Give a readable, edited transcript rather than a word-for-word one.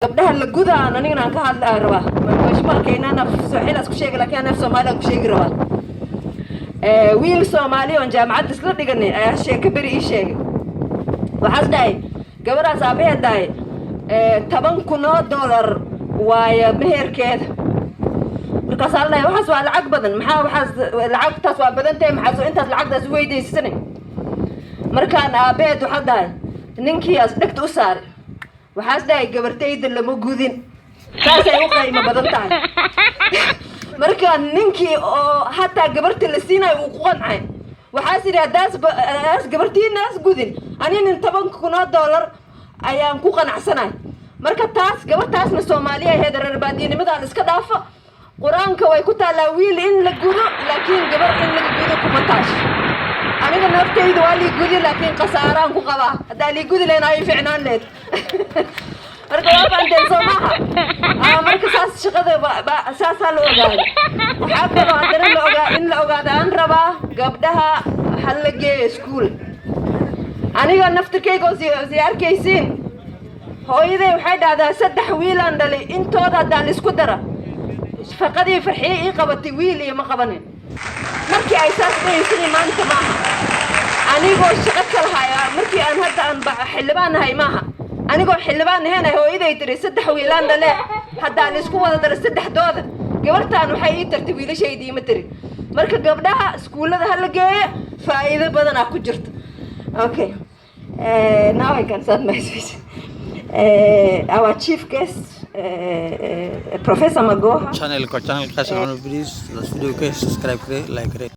gabdhaha la gudaa anigana aan ka hadlaa rabaa mashma keenana Soomaali isku sheegay laakiin ana Soomaali ku sheegi rabaa wiil Soomaali oo jaamacad isla dhiganay ayaa sheeka bari ii sheegay waxaas dhahay gabadhaas aabaheed dhahay $10,000 waaya meherkeeda markaas alla waxaas waa lacag badan maxaa waxaas lacagtaas waa badan tahay maxaa soo intaas lacagtaas weydiisanay markaan aabaheed waxa dhahay ninkii as dhigta u saaray waxaas dhahay gabartayda lama gudin taasay u qiimo badan tahay marka ninkii oo hatta gabarta la siinay uu ku qancay waxaas iri hadaas gabartiinaas gudin anina $10,000 ayaan ku qanacsanay marka taas gabartaasna Soomaaliya heed reer baadiinimada iska dhaafo quraanka way ku taalaa wiil in la gudo laakiin gabar in la gudo kuma taash aniga naftayda waa li gudi laakiin qasaaraan ku qabaa hadaa li gudi leen ay fiicnaan leed marka waa baan Soomaha marka saas shaqada saas la ogaado waxa kale oo hadana la ogaa in la ogaado aan rabaa gabdhaha halagee iskuul aniga naftirkayga oo arkaysiin hooyaday waxay dhahdaa 3 wiil aan dhalay intooda hadaan isku dara faqadii farxii ii qabatay wiil iyo ma qabanin markii ay saas dhaysan maanta maaha anigoo shaqo kala haya markii aan hadda aan xilbaan ahay maaha anigoo xilbaan ahay hooyaday tiri 3 wiil aan dhalay haddaan isku wada dara 3dooda gabartaan waxay ii tartay wiilashaydii ma tiri marka gabdhaha iskuulada hal geeyo faa'iido badan ah ku jirto okay now I can start my speech our chief guest Professor Magoha channel ka please video ke subscribe kare like kare